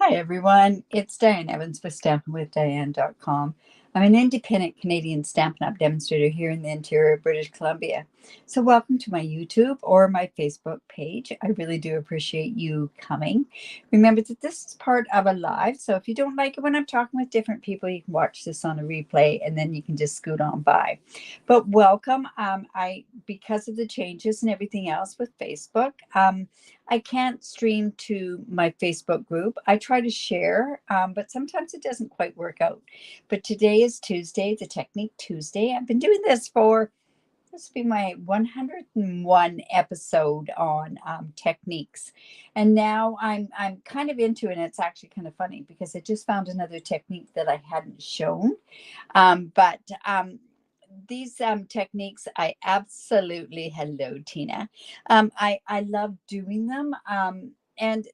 Hi, everyone. It's Diane Evans with stampinwithdiane.com. I'm an independent Canadian Stampin' Up demonstrator here in the interior of British Columbia. So welcome to my YouTube or my Facebook page. I really do appreciate you coming. Remember that this is part of a live, so if you don't like it when I'm talking with different people, you can watch this on a replay and then you can just scoot on by. But welcome. Because of the changes and everything else with Facebook, I can't stream to my Facebook group. I try to share, but sometimes it doesn't quite work out. But today is Tuesday, the Technique Tuesday. I've been doing this this will be my 101 episode on techniques. And now I'm kind of into it. And it's actually kind of funny because I just found another technique that I hadn't shown. But these techniques, I absolutely, hello, Tina. I love doing them. And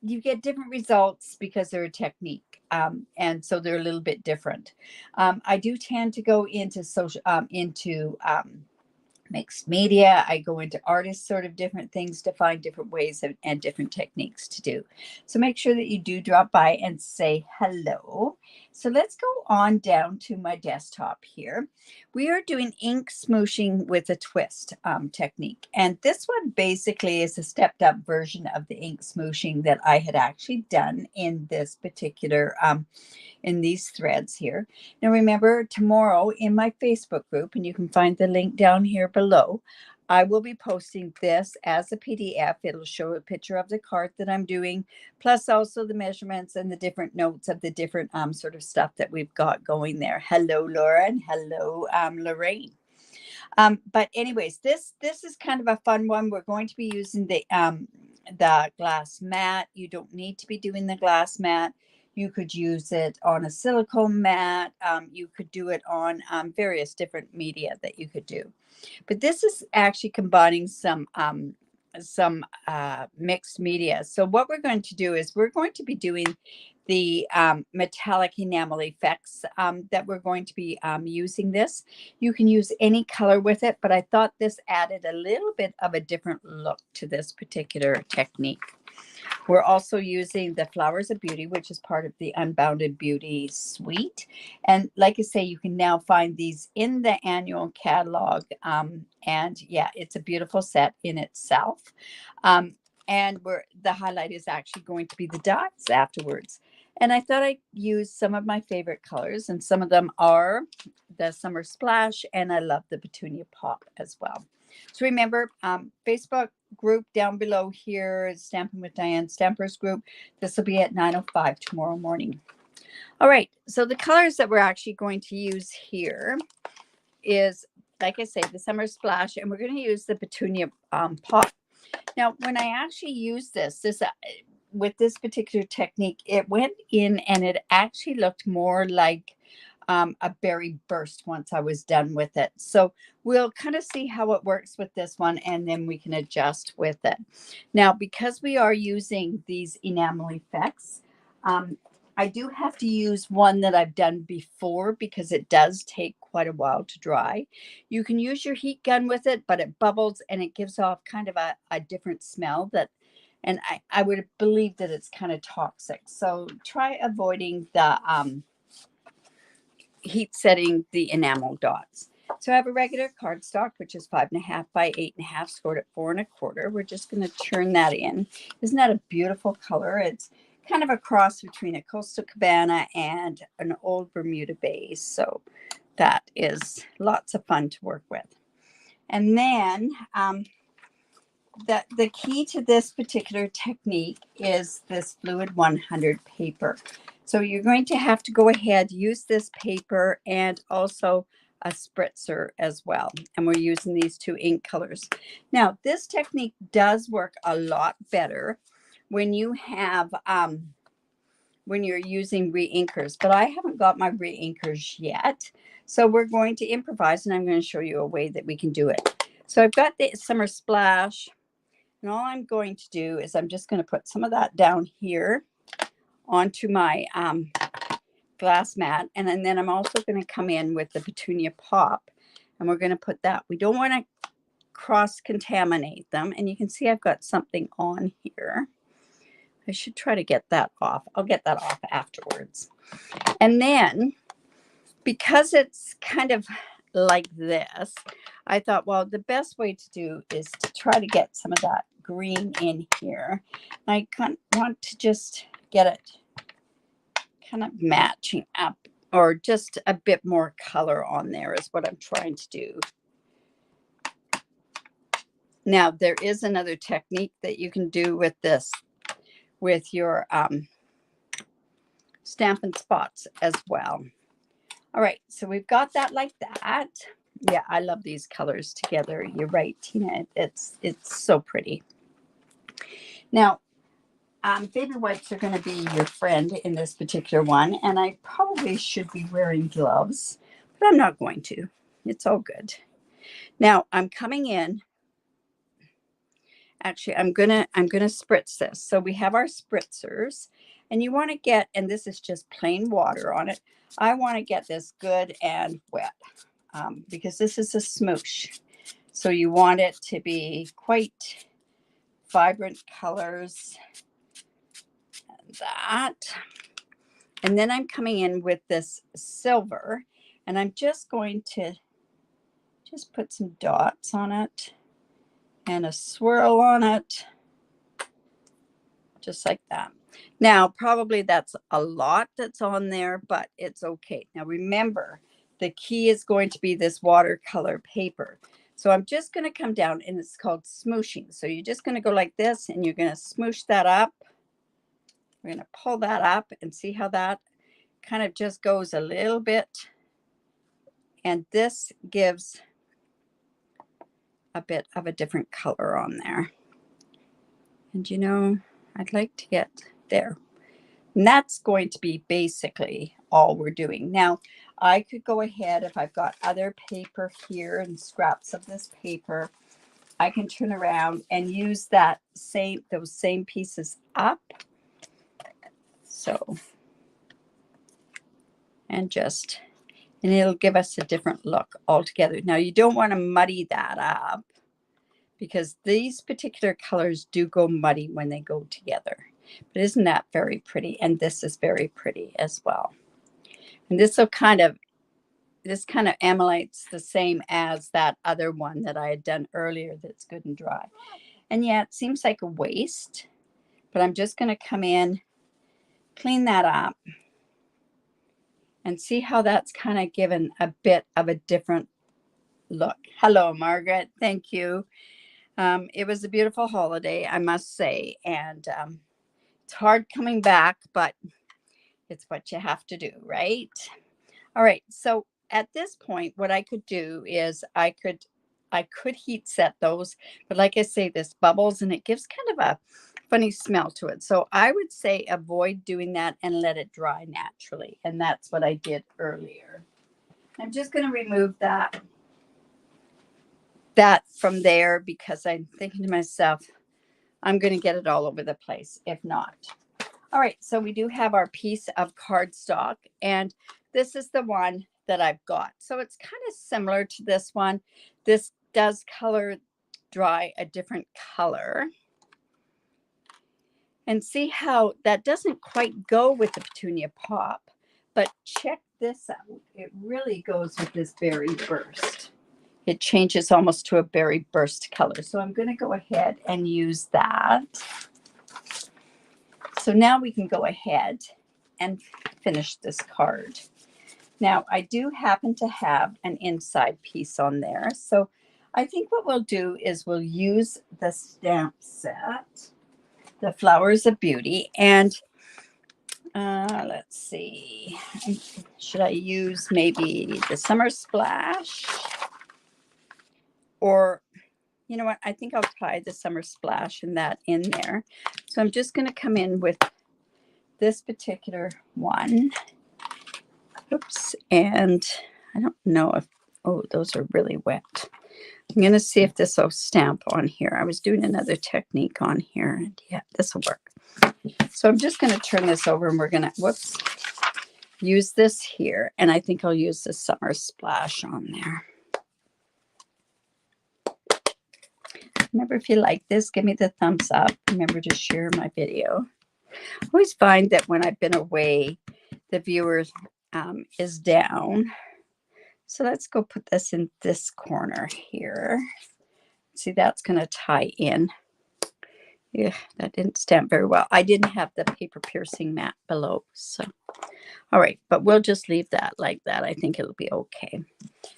you get different results because they're a technique. And so they're a little bit different. I do tend to go into mixed media. I go into artists, sort of different things to find different ways and different techniques to do. So make sure that you do drop by and say hello. So let's go on down to my desktop here. We are doing ink smooshing with a twist technique. And this one basically is a stepped up version of the ink smooshing that I had actually done in this particular in these threads here. Now remember, tomorrow in my Facebook group, and you can find the link down here below, I will be posting this as a PDF. It'll show a picture of the card that I'm doing, plus also the measurements and the different notes of the different sort of stuff that we've got going there. Hello, Laura, and hello, Lorraine. But anyways, this is kind of a fun one. We're going to be using the glass mat. You don't need to be doing the glass mat. You could use it on a silicone mat. You could do it on various different media that you could do. But this is actually combining some mixed media. So what we're going to do is we're going to be doing the metallic enamel effects that we're going to be using this. You can use any color with it, but I thought this added a little bit of a different look to this particular technique. We're also using the Flowers of Beauty, which is part of the Unbounded Beauty suite. And like I say, you can now find these in the annual catalog. And yeah, it's a beautiful set in itself. And the highlight is actually going to be the dots afterwards. And I thought I'd use some of my favorite colors, and some of them are the Summer Splash, and I love the Petunia Pop as well. So remember, Facebook group down below here, Stampin' with Diane Stampers group. This will be at 9:05 tomorrow morning. All right, so the colors that we're actually going to use here is, like I say, the Summer Splash, and we're going to use the Petunia Pop. Now, when I actually use this with this particular technique, it went in and it actually looked more like a berry burst once I was done with it. So we'll kind of see how it works with this one, and then we can adjust with it. Now, because we are using these enamel effects, I do have to use one that I've done before because it does take quite a while to dry. You can use your heat gun with it, but it bubbles and it gives off kind of a different smell and I would believe that it's kind of toxic. So try avoiding the heat setting the enamel dots. So I have a regular cardstock, which is 5.5 by 8.5, scored at 4 1/4. We're just going to turn that in. Isn't that a beautiful color? It's kind of a cross between a Coastal Cabana and an old Bermuda base. So that is lots of fun to work with. And then the key to this particular technique is this Fluid 100 paper. So you're going to have to go ahead, use this paper and also a spritzer as well. And we're using these two ink colors. Now, this technique does work a lot better when you have when you're using re-inkers, but I haven't got my re-inkers yet. So we're going to improvise, and I'm going to show you a way that we can do it. So I've got the Summer Splash, and all I'm going to do is I'm just going to put some of that down here onto my glass mat. And then I'm also going to come in with the Petunia Pop, and we're going to put that. We don't want to cross-contaminate them. And you can see I've got something on here. I should try to get that off. I'll get that off afterwards. And then, because it's kind of like this, I thought, well, the best way to do is to try to get some of that green in here. I want to just get it kind of matching up, or just a bit more color on there is what I'm trying to do. Now, there is another technique that you can do with this, with your Stampin' Spots as well. All right, so we've got that like that. Yeah, I love these colors together. You're right, Tina. It's so pretty. Now, baby wipes are going to be your friend in this particular one, and I probably should be wearing gloves, but I'm not going to. It's all good. Now, I'm coming in. Actually, I'm gonna spritz this. So we have our spritzers, and you want to get, and this is just plain water on it. I want to get this good and wet because this is a smoosh. So you want it to be quite vibrant colors. And that. And then I'm coming in with this silver, and I'm just going to just put some dots on it and a swirl on it, just like that. Now, probably that's a lot that's on there, but it's okay. Now, remember, the key is going to be this watercolor paper. So I'm just going to come down, and it's called smooshing. So you're just going to go like this, and you're going to smoosh that up. We're going to pull that up and see how that kind of just goes a little bit. And this gives a bit of a different color on there. And you know, I'd like to get there. And that's going to be basically all we're doing. Now, I could go ahead, if I've got other paper here and scraps of this paper, I can turn around and use those same pieces up. So, and it'll give us a different look altogether. Now, you don't want to muddy that up, because these particular colors do go muddy when they go together. But isn't that very pretty? And this is very pretty as well. And this kind of emulates the same as that other one that I had done earlier that's good and dry. And yeah, it seems like a waste, but I'm just going to come in, clean that up, and see how that's kind of given a bit of a different look. Hello, Margaret. Thank you. It was a beautiful holiday, I must say, and it's hard coming back, but it's what you have to do, right? All right, so at this point, what I could do is I could heat set those, but like I say, this bubbles and it gives kind of a funny smell to it. So I would say avoid doing that and let it dry naturally, and that's what I did earlier. I'm just going to remove that from there, because I'm thinking to myself, I'm going to get it all over the place if not. All right, so we do have our piece of cardstock, and this is the one that I've got. So it's kind of similar to this one. This does color dry a different color. And see how that doesn't quite go with the Petunia Pop, but check this out. It really goes with this berry burst. It changes almost to a berry burst color. So I'm going to go ahead and use that. So now we can go ahead and finish this card. Now, I do happen to have an inside piece on there. So I think what we'll do is we'll use the stamp set, the Flowers of Beauty, and let's see. Should I use maybe the Summer Splash? Or, you know what? I think I'll try the Summer Splash and that in there. So I'm just going to come in with this particular one. Oops. And I don't know if, oh, those are really wet. I'm going to see if this will stamp on here. I was doing another technique on here, and yeah, this will work. So I'm just going to turn this over, and we're going to, use this here. And I think I'll use the Summer Splash on there. Remember, if you like this, give me the thumbs up. Remember to share my video. I always find that when I've been away, the viewer is down. So let's go put this in this corner here. See, that's going to tie in. Yeah, that didn't stamp very well. I didn't have the paper piercing mat below. So, all right, but we'll just leave that like that. I think it'll be okay.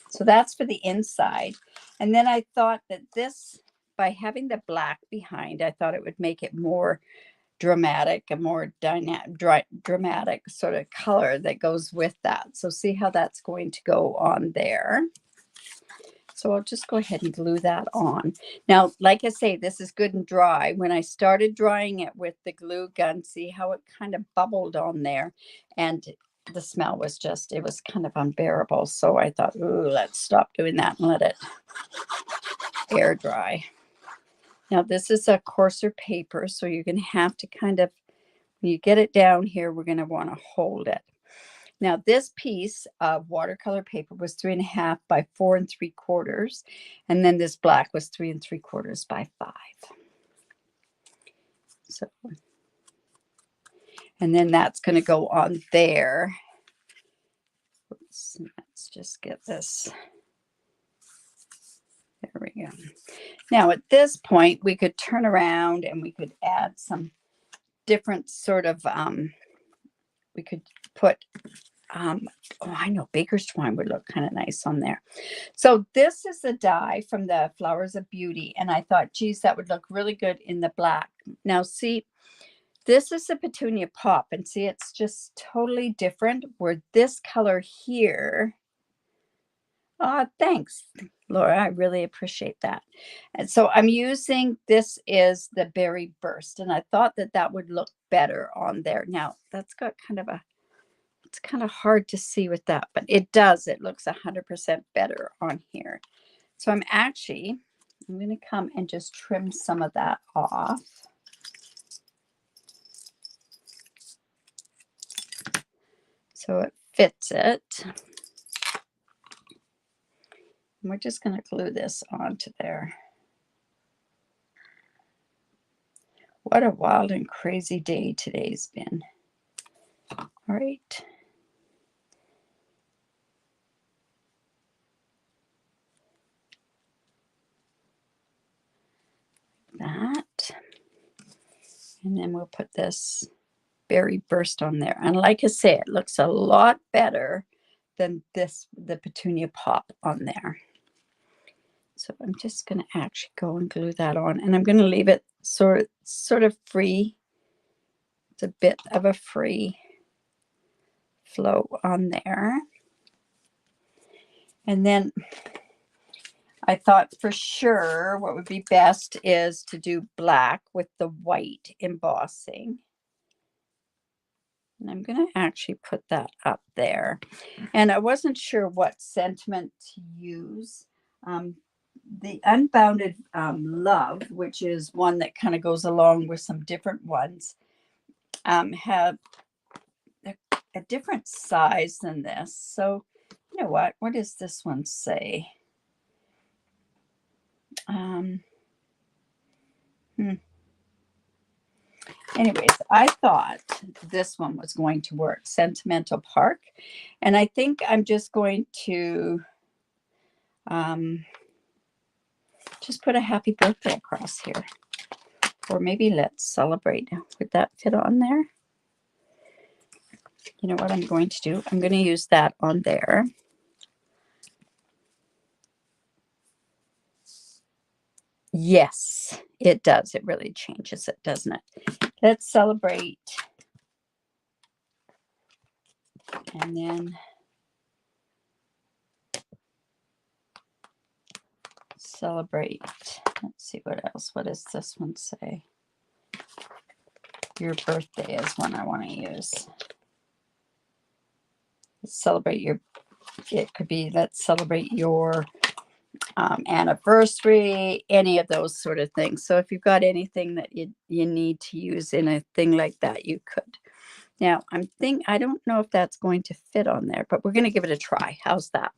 So that's for the inside. And then I thought that this, by having the black behind, I thought it would make it more dramatic, a more dramatic sort of color that goes with that. So see how that's going to go on there. So I'll just go ahead and glue that on. Now, like I say, this is good and dry. When I started drying it with the glue gun, see how it kind of bubbled on there, and the smell was just, it was kind of unbearable. So I thought, ooh, let's stop doing that and let it air dry. Now, this is a coarser paper, so you're going to have to kind of, when you get it down here, we're going to want to hold it. Now, this piece of watercolor paper was 3.5 by 4 3/4, and then this black was 3 3/4 by 5. So, and then that's going to go on there. Oops, let's just get this. There we go. Now, at this point, we could turn around and we could add some different sort of, we could put, oh, I know, baker's twine would look kind of nice on there. So this is the die from the Flowers of Beauty, and I thought, geez, that would look really good in the black. Now, see, this is a Petunia Pop, and see, it's just totally different, where this color here, thanks, Laura, I really appreciate that. And so I'm using, this is the Berry Burst, and I thought that that would look better on there. Now, that's got kind of a, it's kind of hard to see with that, but it does. It looks 100% better on here. So I'm going to come and just trim some of that off. So it fits it. And we're just going to glue this onto there. What a wild and crazy day today's been. All right. That. And then we'll put this Berry Burst on there. And like I say, it looks a lot better than this, the Petunia Pop on there. So I'm just going to actually go and glue that on. And I'm going to leave it sort of free. It's a bit of a free flow on there. And then I thought for sure what would be best is to do black with the white embossing. And I'm going to actually put that up there. And I wasn't sure what sentiment to use. The Unbounded Love, which is one that kind of goes along with some different ones, have a different size than this. So, you know what? What does this one say? Anyways, I thought this one was going to work, Sentimental Park. And I think I'm just going to just put a happy birthday across here. Or maybe let's celebrate. Would that fit on there? You know what I'm going to do? I'm going to use that on there. Yes, it does. It really changes it, doesn't it? Let's celebrate. And then celebrate. Let's see what else. What does this one say? Your birthday is one I want to use. Let's celebrate your, it could be let's celebrate your anniversary, any of those sort of things. So if you've got anything that you need to use in a thing like that, you could. Now I don't know if that's going to fit on there, but we're going to give it a try. How's that?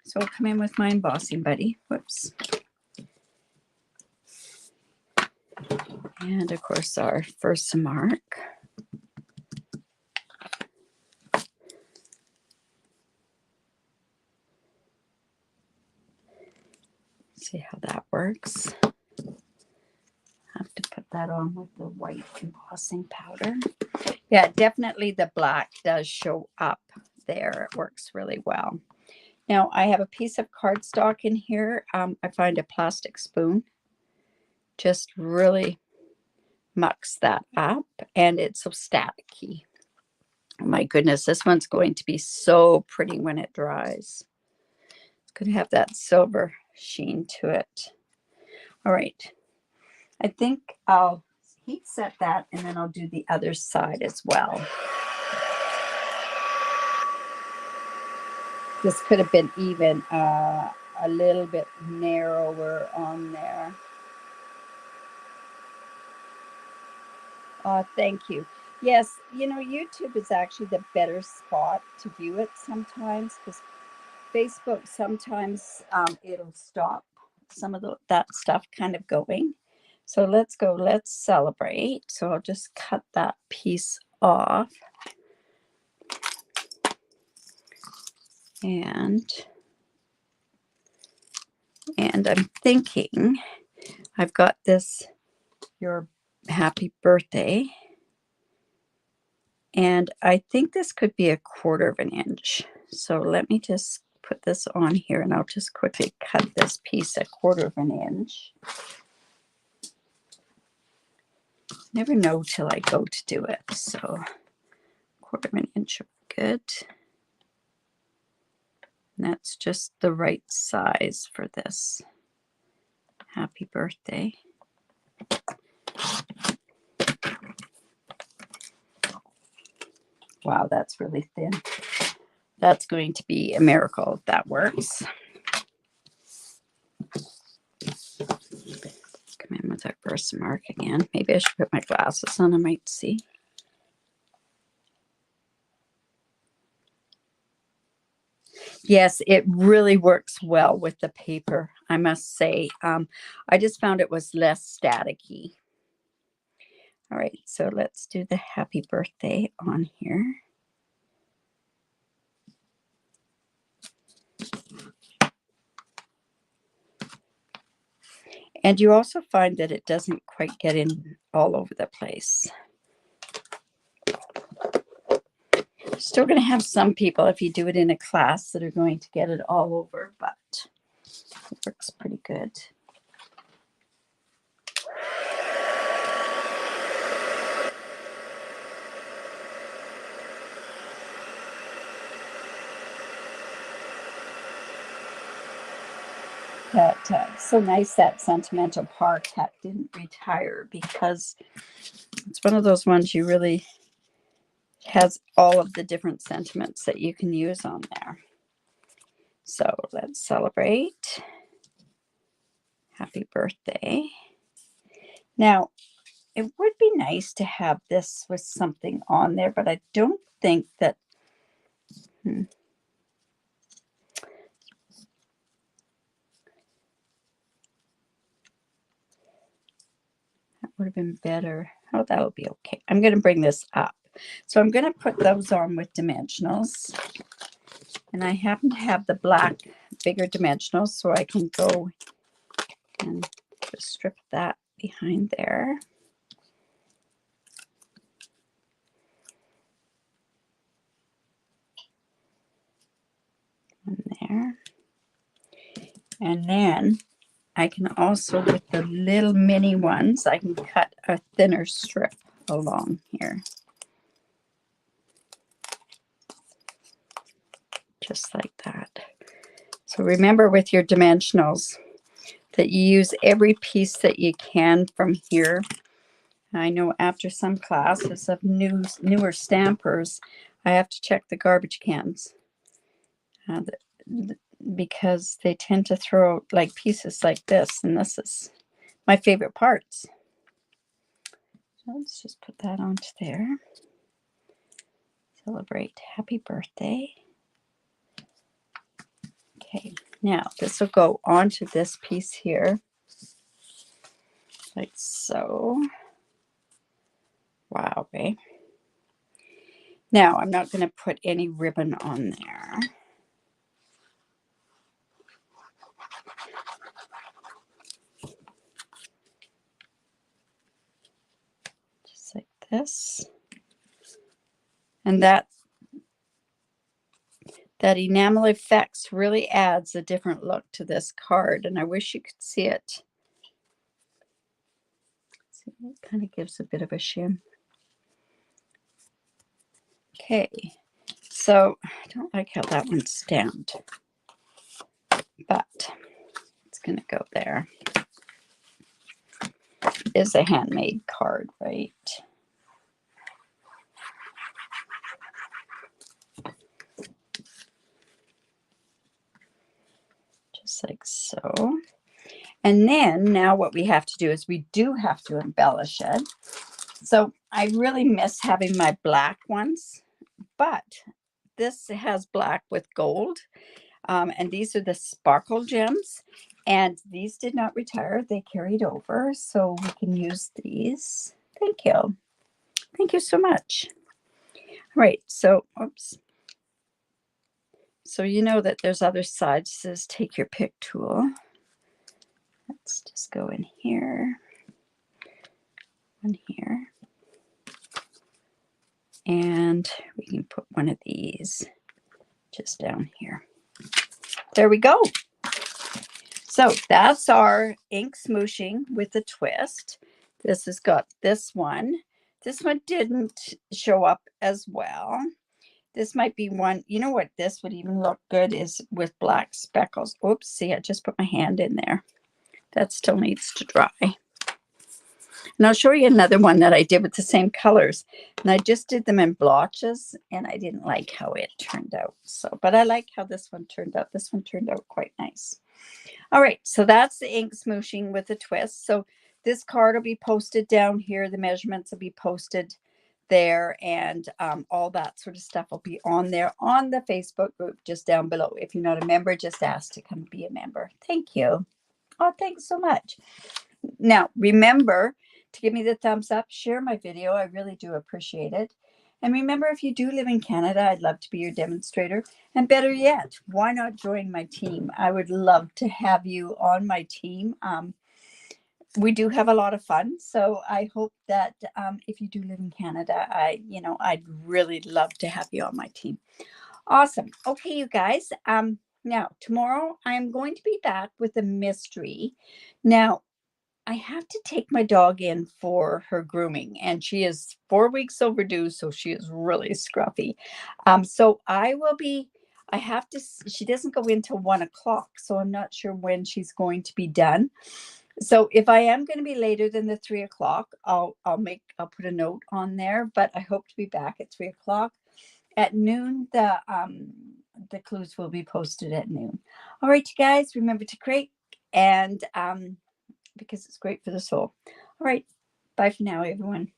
So I'll come in with my embossing buddy. Whoops. And of course our first mark. See how that works. Have to put that on with the white embossing powder. Yeah, definitely the black does show up there. It works really well. Now I have a piece of cardstock in here. I find a plastic spoon. Just really mucks that up, and it's so staticky. Oh my goodness, this one's going to be so pretty when it dries. It's going to have that silver sheen to it. All right. I think I'll heat set that, and then I'll do the other side as well. This could have been even a little bit narrower on there. Thank you. Yes, you know, YouTube is actually the better spot to view it sometimes, because Facebook sometimes it'll stop some of that stuff kind of going. So let's go, let's celebrate. So I'll just cut that piece off. And I'm thinking I've got this, your happy birthday. And I think this could be 1/4 of an inch. So let me just put this on here, and I'll just quickly cut this piece 1/4 of an inch. Never know till I go to do it. So 1/4 of an inch would be good. And that's just the right size for this happy birthday. Wow, that's really thin. That's going to be a miracle if that works. Come in with our first mark again. Maybe I should put my glasses on, I might see. Yes, it really works well with the paper, I must say. I just found it was less staticky. All right, so let's do the happy birthday on here. And you also find that it doesn't quite get in all over the place. Still going to have some people, if you do it in a class, that are going to get it all over, but it works pretty good. That so nice that Sentimental Park hat didn't retire, because it's one of those ones you really has all of the different sentiments that you can use on there. So let's celebrate. Happy birthday. Now, it would be nice to have this with something on there, but I don't think that that would have been better. Oh, that'll be okay. I'm going to bring this up. So I'm going to put those on with dimensionals. And I happen to have the black bigger dimensionals, so I can go and just strip that behind there. And there. And then I can also, with the little mini ones, I can cut a thinner strip along here. Just like that. So remember with your dimensionals that you use every piece that you can from here. I know after some classes of newer stampers, I have to check the garbage cans because they tend to throw like pieces like this, and this is my favorite parts. So let's just put that onto there. Celebrate happy birthday. Okay, now this will go onto this piece here, like so. Wow, eh? Now, I'm not going to put any ribbon on there. Just like this. And that enamel effects really adds a different look to this card, and I wish you could see it. See, it kind of gives a bit of a shim. Okay, so I don't like how that one's stamped, but it's going to go there. It is a handmade card, right? Just like so. And then now what we have to do is we do have to embellish it. So I really miss having my black ones, but this has black with gold. And these are the sparkle gems. And these did not retire. They carried over. So we can use these. Thank you. Thank you so much. All right. So, oops. So you know that there's other sides. It says take your pick tool. Let's just go in here. One here. And we can put one of these just down here. There we go. So that's our ink smooshing with a twist. This has got this one. This one didn't show up as well. This might be one. You know what this would even look good is with black speckles. Oops, see, I just put my hand in there. That still needs to dry. And I'll show you another one that I did with the same colors. And I just did them in blotches, and I didn't like how it turned out. So, but I like how this one turned out. This one turned out quite nice. All right, so that's the ink smooshing with a twist. So this card will be posted down here. The measurements will be posted there, and all that sort of stuff will be on there on the Facebook group just down below. If you're not a member, just ask to come be a member. Thank you. Oh, thanks so much. Now, remember to give me the thumbs up, share my video. I really do appreciate it. And remember, if you do live in Canada, I'd love to be your demonstrator. And better yet, why not join my team? I would love to have you on my team. We do have a lot of fun. So I hope that if you do live in Canada, I'd really love to have you on my team. Awesome. Okay, you guys. Now, tomorrow I'm going to be back with a mystery. Now, I have to take my dog in for her grooming, and she is 4 weeks overdue, so she is really scruffy. So I will be, she doesn't go in till 1 o'clock, so I'm not sure when she's going to be done. So if I am going to be later than the 3 o'clock, I'll put a note on there, but I hope to be back at 3 o'clock. At noon, the clues will be posted at noon. All right, you guys, remember to create, and because it's great for the soul. All right. Bye for now, everyone.